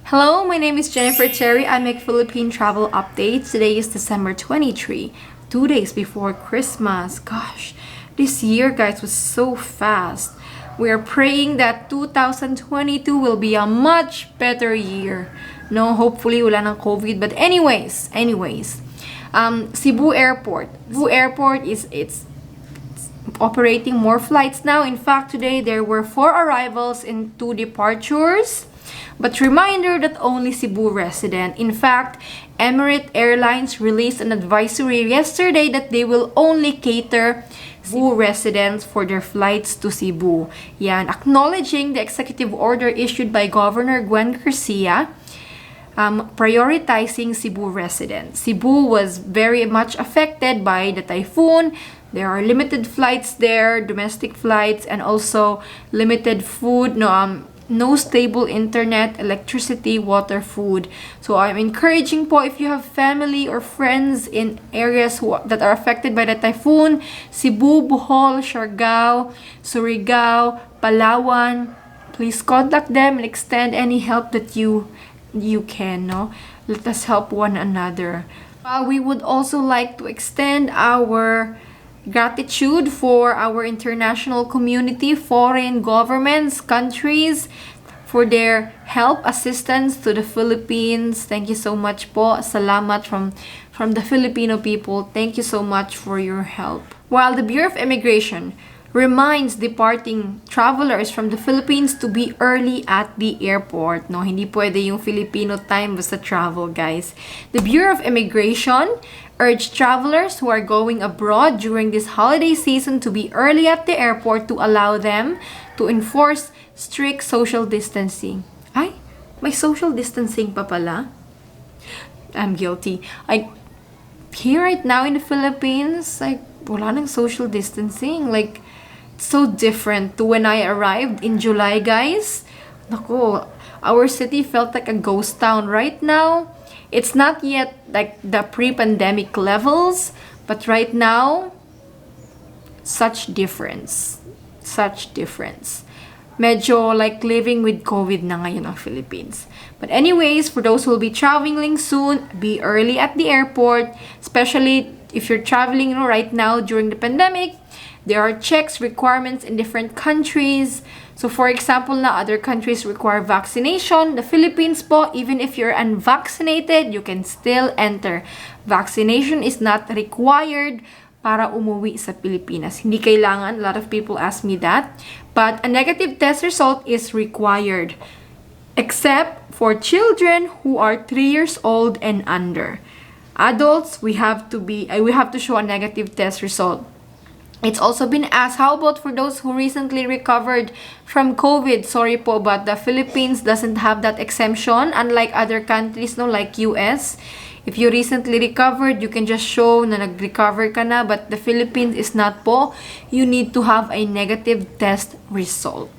Hello, my name is Jennifer Terri. I make Philippine Travel Updates. Today is December 23, 2 days before Christmas. Gosh, this year, guys, was so fast. We are praying that 2022 will be a much better year. No, hopefully wala ng COVID. But anyways, Cebu Airport. Cebu Airport it's operating more flights now. In fact, today there were 4 arrivals and 2 departures. But reminder that only Cebu resident. In fact, Emirates Airlines released an advisory yesterday that they will only cater Cebu residents for their flights to Cebu. Yan, acknowledging the executive order issued by Governor Gwen Garcia, prioritizing Cebu residents. Cebu was very much affected by the typhoon. There are limited flights there, domestic flights, and also limited food. No stable internet, electricity, water, food. So I'm encouraging po, if you have family or friends in areas that are affected by the typhoon, Cebu, Bohol, Siargao, Surigao, Palawan, please contact them and extend any help that you can. No? Let us help one another. We would also like to extend our gratitude for our international community, foreign governments, countries, for their help, assistance to the Philippines. Thank you so much po. Salamat from the Filipino people. Thank you so much for your help. While the Bureau of Immigration reminds departing travelers from the Philippines to be early at the airport. No, hindi pwede yung Filipino time basta travel, guys. The Bureau of Immigration urged travelers who are going abroad during this holiday season to be early at the airport to allow them to enforce strict social distancing. Ay, may social distancing pa pala? I'm guilty. Here right now in the Philippines, wala nang social distancing. It's so different to when I arrived in July, guys. Nako, our city felt like a ghost town right now. It's not yet like the pre-pandemic levels, but right now, such difference. Medyo like living with COVID na ngayon ang Philippines. But anyways, for those who will be traveling soon, be early at the airport, especially if you're traveling right now during the pandemic. There are checks, requirements in different countries. So for example, na other countries require vaccination. The Philippines po, even if you're unvaccinated, you can still enter. Vaccination is not required para umuwi sa Pilipinas. Hindi kailangan. A lot of people ask me that. But a negative test result is required. Except for children who are 3 years old and under. Adults, we have to show a negative test result. It's also been asked, how about for those who recently recovered from COVID? Sorry po, but the Philippines doesn't have that exemption, unlike other countries, no, like US. If you recently recovered, you can just show na nag-recover ka na, but the Philippines is not po. You need to have a negative test result.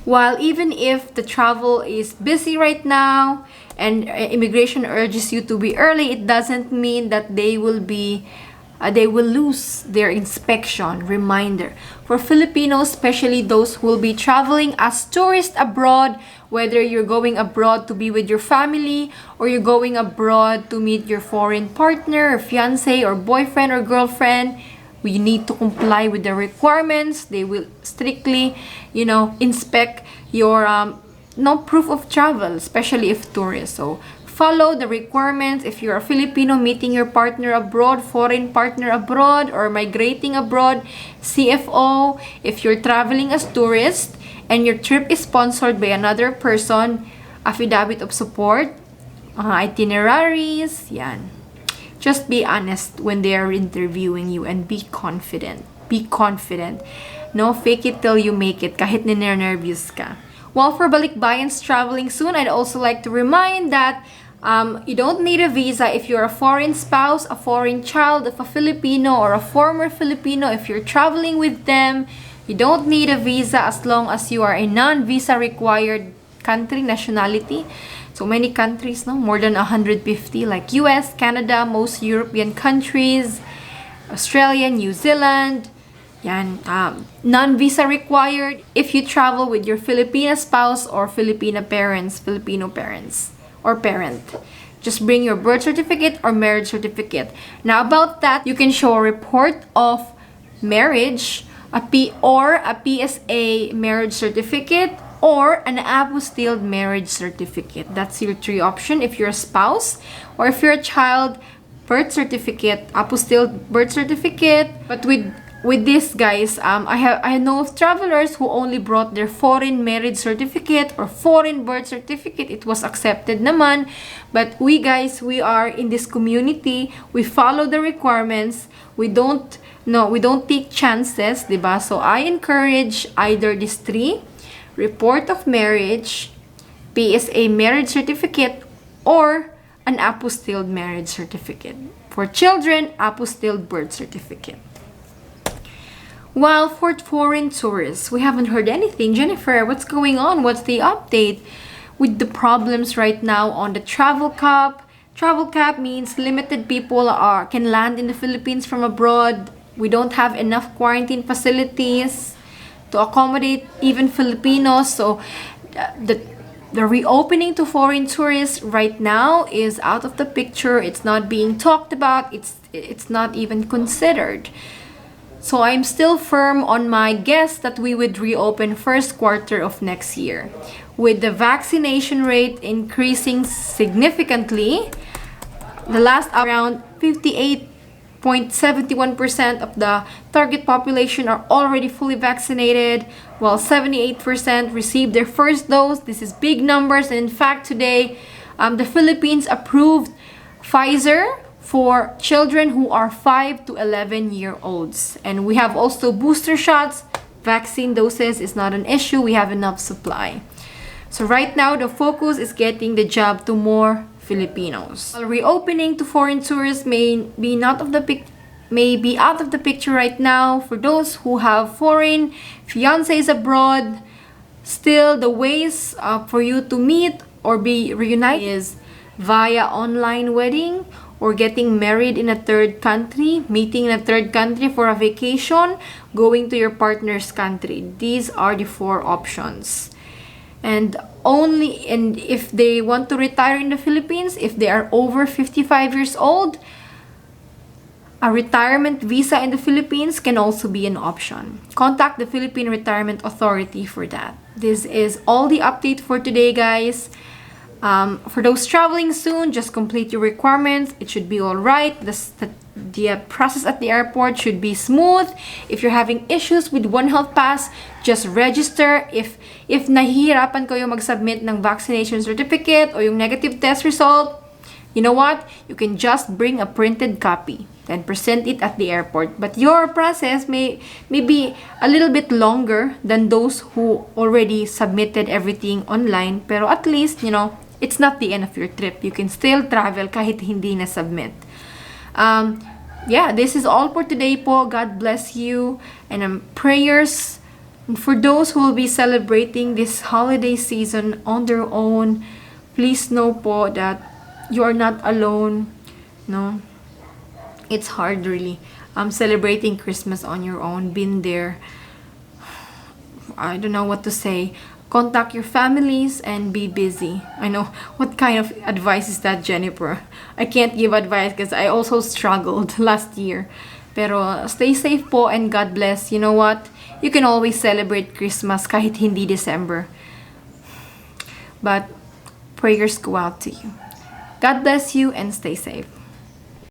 While even if the travel is busy right now and immigration urges you to be early, it doesn't mean that they will lose their inspection. Reminder, for Filipinos, especially those who will be traveling as tourists abroad, whether you're going abroad to be with your family or you're going abroad to meet your foreign partner or fiancé or boyfriend or girlfriend, we need to comply with the requirements. They will strictly, inspect your proof of travel, especially if tourists. So follow the requirements. If you're a Filipino meeting your partner abroad, foreign partner abroad, or migrating abroad, CFO. If you're traveling as tourist and your trip is sponsored by another person, affidavit of support, itineraries, yan. Just be honest when they are interviewing you and be confident. Be confident. No, fake it till you make it, kahit nervous ka. Well, for Balikbayans traveling soon, I'd also like to remind that you don't need a visa if you're a foreign spouse, a foreign child of a Filipino, or a former Filipino. If you're traveling with them, you don't need a visa as long as you are a non-visa required country, nationality. So many countries, no? More than 150, like US, Canada, most European countries, Australia, New Zealand, Yan. Non-visa required if you travel with your Filipina spouse or Filipino parents, or parent. Just bring your birth certificate or marriage certificate. Now about that, you can show a report of marriage, a PSA marriage certificate, or an apostilled marriage certificate. That's your 3 option if you're a spouse, or if you're a child, birth certificate, apostilled birth certificate. But with this, guys, I know of travelers who only brought their foreign marriage certificate or foreign birth certificate. It was accepted naman. But we guys, we are in this community. We follow the requirements. We don't take chances, diba? So I encourage either these 3: report of marriage, PSA marriage certificate, or an apostilled marriage certificate. For children, apostilled birth certificate. While for foreign tourists, we haven't heard anything. Jennifer, what's going on? What's the update with the problems right now on the travel cap? Travel cap means limited people can land in the Philippines from abroad. We don't have enough quarantine facilities to accommodate even Filipinos. So the reopening to foreign tourists right now is out of the picture. It's not being talked about. It's not even considered. So I'm still firm on my guess that we would reopen first quarter of next year. With the vaccination rate increasing significantly, the last around 58.71% of the target population are already fully vaccinated, while 78% received their first dose. This is big numbers. And in fact, today, the Philippines approved Pfizer for children who are 5 to 11-year-olds. And we have also booster shots. Vaccine doses is not an issue. We have enough supply. So right now, the focus is getting the jab to more Filipinos. While reopening to foreign tourists may be out of the picture right now for those who have foreign fiancés abroad. Still, the ways for you to meet or be reunited is via online wedding, or getting married in a third country, meeting in a third country for a vacation, going to your partner's country. These are the 4 options. And if they want to retire in the Philippines, if they are over 55 years old, a retirement visa in the Philippines can also be an option. Contact the Philippine Retirement Authority for that. This is all the update for today, guys. For those traveling soon, just complete your requirements. It should be all right. The process at the airport should be smooth. If you're having issues with One Health Pass, just register. If nahihirapan kayo mag-submit ng vaccination certificate o yung negative test result, you know what? You can just bring a printed copy, then present it at the airport. But your process may be a little bit longer than those who already submitted everything online. Pero at least, it's not the end of your trip. You can still travel kahit hindi na submit. This is all for today po. God bless you. And prayers for those who will be celebrating this holiday season on their own. Please know po that you are not alone. No, it's hard really. Celebrating Christmas on your own. Been there. I don't know what to say. Contact your families and be busy. I know. What kind of advice is that, Jennifer? I can't give advice because I also struggled last year. Pero stay safe po and God bless. You know what? You can always celebrate Christmas kahit hindi December. But prayers go out to you. God bless you and stay safe.